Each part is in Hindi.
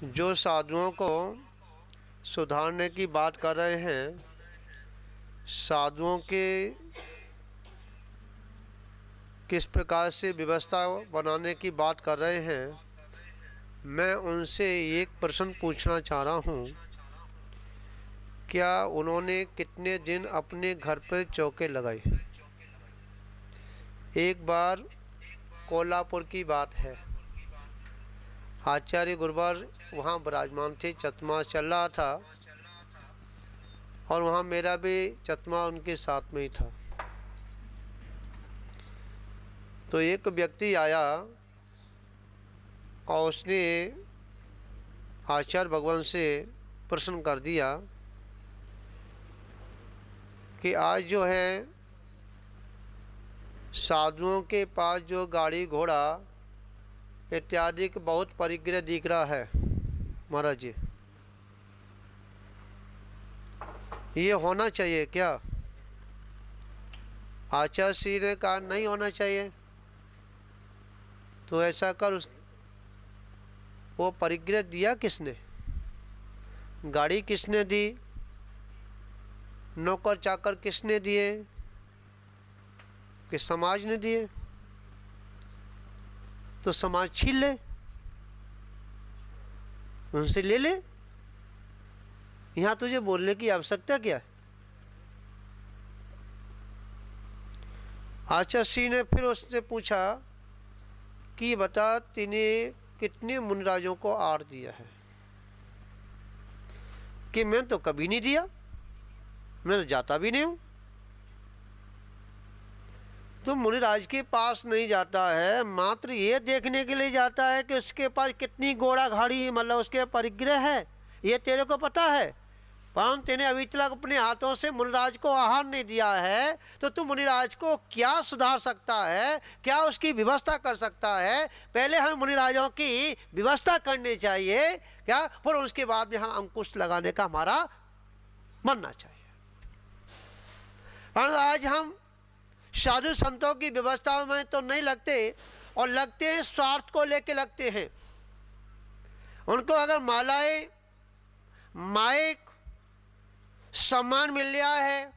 जो साधुओं को सुधारने की बात कर रहे हैं, साधुओं के किस प्रकार से व्यवस्था बनाने की बात कर रहे हैं, मैं उनसे एक प्रश्न पूछना चाह रहा हूँ। क्या उन्होंने कितने दिन अपने घर पर चौके लगाए? एक बार कोल्हापुर की बात है, आचार्य गुरुवर वहाँ विराजमान थे, चतमा चल रहा था और वहाँ मेरा भी चतमा उनके साथ में ही था। तो एक व्यक्ति आया और उसने आचार्य भगवान से प्रश्न कर दिया कि आज जो है साधुओं के पास जो गाड़ी घोड़ा इत्यादि का बहुत परिग्रह दिख रहा है महाराज जी, ये होना चाहिए क्या? आचार्य श्री ने कहा नहीं होना चाहिए। तो ऐसा कर वो परिग्रह दिया किसने? गाड़ी किसने दी? नौकर चाकर किसने दिए? कि समाज ने दिए? तो समाज छीन ले, उनसे ले ले। यहां तुझे बोलने की आवश्यकता क्या है? आचार्य श्री ने फिर उससे पूछा कि बता तूने कितने मुनिराजों को आर दिया है? कि मैं तो कभी नहीं दिया, मैं तो जाता भी नहीं हूं। तो मुनिराज के पास नहीं जाता है, मात्र ये देखने के लिए जाता है कि उसके पास कितनी घोड़ा गाड़ी मतलब उसके परिग्रह है, ये तेरे को पता है। परंतु तेने अभी तक अपने हाथों से मुनिराज को आहार नहीं दिया है, तो तू मुनिराज को क्या सुधार सकता है, क्या उसकी व्यवस्था कर सकता है? पहले हम मुनिराजों की व्यवस्था करनी चाहिए क्या, फिर उसके बाद में हम अंकुश लगाने का हमारा बनना चाहिए। परंतु आज हम साधु संतों की व्यवस्था में तो नहीं लगते, और लगते हैं स्वार्थ को लेके लगते हैं। उनको अगर मालाएं माइक सम्मान मिल गया है,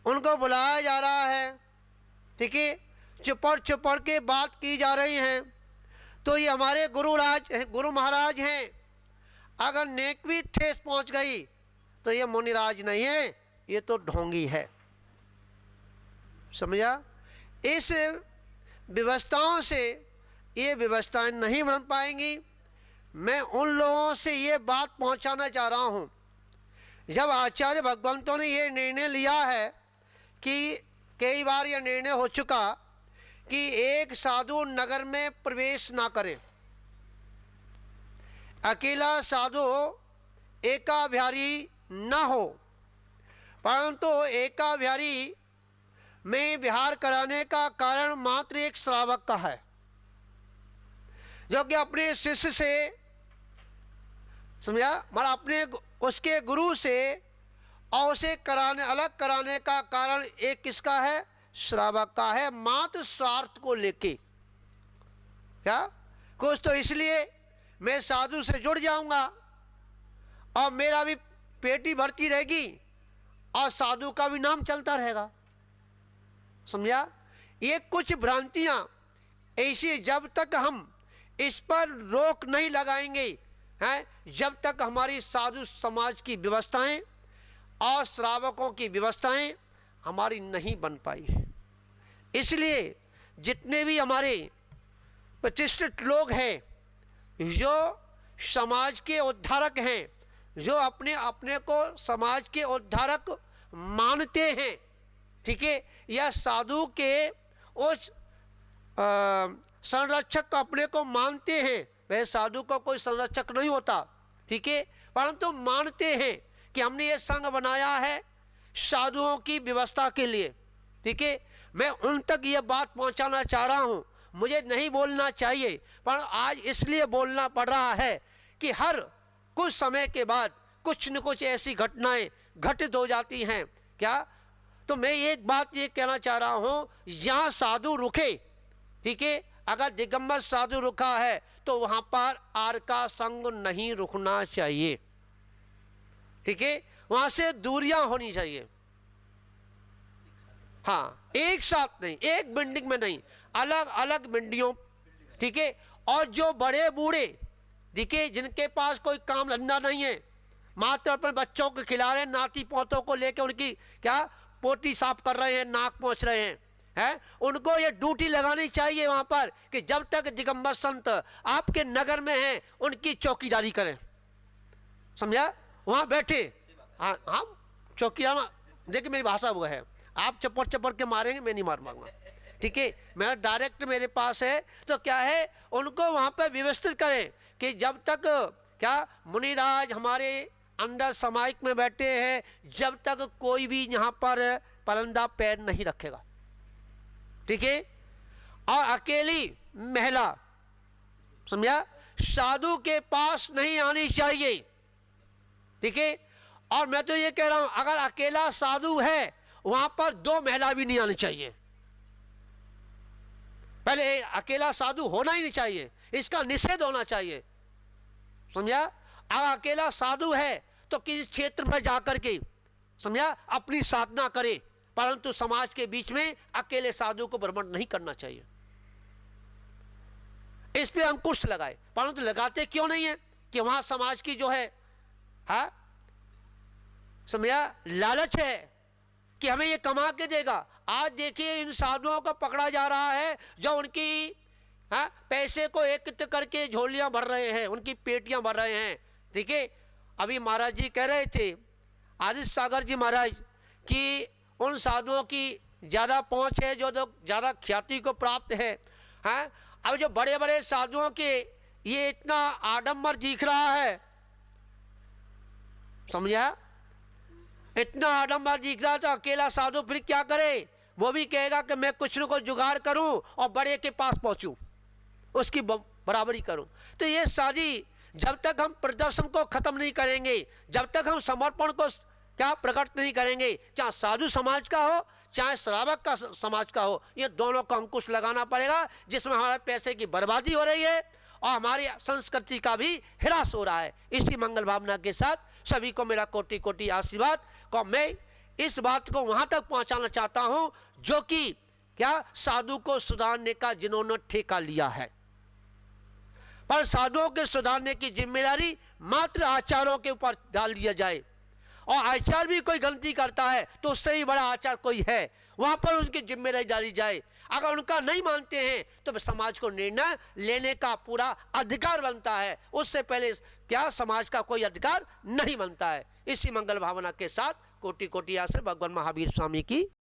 उनको बुलाया जा रहा है, ठीक है, चुपड़ के बात की जा रही हैं, तो ये हमारे गुरु महाराज हैं। अगर नेक भी ठेस पहुंच गई तो ये मुनिराज नहीं है, ये तो ढोंगी है। समझा? इस व्यवस्थाओं से ये व्यवस्थाएं नहीं बन पाएंगी। मैं उन लोगों से ये बात पहुंचाना चाह रहा हूं, जब आचार्य भगवंतों ने ये निर्णय लिया है कि कई बार यह निर्णय हो चुका कि एक साधु नगर में प्रवेश ना करे, अकेला साधु एकाभिहारी न हो, परंतु एकाभिहारी में विहार कराने का कारण मात्र एक श्रावक का है, जो कि अपने शिष्य से, समझा, मतलब अपने उसके गुरु से और उसे अलग कराने का कारण एक किसका है? श्रावक का है, मात्र स्वार्थ को लेके। क्या कुछ तो इसलिए मैं साधु से जुड़ जाऊंगा और मेरा भी पेटी भरती रहेगी और साधु का भी नाम चलता रहेगा। समझा? ये कुछ भ्रांतियां ऐसी, जब तक हम इस पर रोक नहीं लगाएंगे हैं, जब तक हमारी साधु समाज की व्यवस्थाएं और श्रावकों की व्यवस्थाएं हमारी नहीं बन पाई। इसलिए जितने भी हमारे प्रतिष्ठित लोग हैं, जो समाज के उद्धारक हैं, जो अपने अपने को समाज के उद्धारक मानते हैं, ठीक है, या साधु के उस संरक्षक अपने को मानते हैं। वह साधु का कोई संरक्षक नहीं होता, ठीक है, परंतु मानते हैं कि हमने ये संघ बनाया है साधुओं की व्यवस्था के लिए, ठीक है। मैं उन तक ये बात पहुंचाना चाह रहा हूं। मुझे नहीं बोलना चाहिए, पर आज इसलिए बोलना पड़ रहा है कि हर कुछ समय के बाद कुछ न कुछ ऐसी घटनाएं घटित हो जाती हैं। क्या? तो मैं एक बात ये कहना चाह रहा हूं, यहाँ साधु रुके, ठीक है, अगर दिगंबर साधु रुका है तो वहां पर आर का संग नहीं रुकना चाहिए, ठीक है, वहां से दूरियां होनी चाहिए। हाँ, एक साथ नहीं, एक बिल्डिंग में नहीं, अलग अलग बिल्डिंगों, ठीक है। और जो बड़े बूढ़े दिखे जिनके पास कोई काम धंधा नहीं है, मात्र अपने बच्चों को खिला रहे हैं, नाती पोतों को लेकर उनकी क्या पोटी साफ कर रहे हैं, नाक पोंछ रहे हैं, उनको ये ड्यूटी लगानी चाहिए वहां पर कि जब तक दिगंबर संत आपके नगर में हैं उनकी चौकीदारी करें, समझा, वहां बैठे। हाँ हाँ, चौकीदार, देखिए मेरी भाषा वो है, आप चपड़ चपड़ के मारेंगे, मैं नहीं मारूंगा, ठीक है, मेरा डायरेक्ट मेरे पास है। तो क्या है, उनको वहां पर व्यवस्थित करें कि जब तक क्या मुनिराज हमारे अंदर समाइक में बैठे हैं, जब तक कोई भी यहाँ पर परंदा पैर नहीं रखेगा, ठीक है। और अकेली महिला, समझा, साधु के पास नहीं आनी चाहिए, ठीक है। और मैं तो ये कह रहा हूं, अगर अकेला साधु है वहां पर 2 महिला भी नहीं आनी चाहिए। पहले अकेला साधु होना ही नहीं चाहिए, इसका निषेध होना चाहिए, समझा। अगर अकेला साधु है तो किसी क्षेत्र पर जाकर के, समझा, अपनी साधना करे, परंतु समाज के बीच में अकेले साधु को भ्रमण नहीं करना चाहिए। इस पे अंकुश लगाए, परंतु लगाते क्यों नहीं है कि वहां समाज की जो है, हाँ, समझा, लालच है कि हमें ये कमा के देगा। आज देखिए इन साधुओं को पकड़ा जा रहा है जो उनकी पैसे को एकत्र करके झोलियां भर रहे हैं, उनकी पेटियां भर रहे हैं, ठीक है। अभी महाराज जी कह रहे थे, आदित्य सागर जी महाराज, कि उन साधुओं की ज़्यादा पहुंच है जो ज़्यादा ख्याति को प्राप्त है, हैं। अब जो बड़े बड़े साधुओं के ये इतना आडंबर दिख रहा है, समझा, इतना आडंबर दिख रहा है, तो अकेला साधु फिर क्या करे, वो भी कहेगा कि मैं कुछ न कुछ जुगाड़ करूं और बड़े के पास पहुंचूं, उसकी बराबरी करूं। तो ये सारी, जब तक हम प्रदर्शन को खत्म नहीं करेंगे, जब तक हम समर्पण को क्या प्रकट नहीं करेंगे, चाहे साधु समाज का हो चाहे श्रावक का समाज का हो, ये दोनों को अंकुश लगाना पड़ेगा, जिसमें हमारे पैसे की बर्बादी हो रही है और हमारी संस्कृति का भी ह्रास हो रहा है। इसी मंगल भावना के साथ सभी को मेरा कोटि कोटि आशीर्वाद को मैं इस बात को वहां तक पहुंचाना चाहता हूं जो कि क्या साधु को सुधारने का जिन्होंने ठेका लिया है, पर साधुओं के सुधारने की जिम्मेदारी मात्र आचार्यों के ऊपर डाल दिया जाए। और आचार्य भी कोई गलती करता है तो उससे ही बड़ा आचार्य कोई है, वहां पर उनकी जिम्मेदारी डाली जाए। अगर उनका नहीं मानते हैं तो समाज को निर्णय लेने का पूरा अधिकार बनता है, उससे पहले क्या समाज का कोई अधिकार नहीं बनता है। इसी मंगल भावना के साथ कोटि कोटि आशीर्वाद भगवान महावीर स्वामी की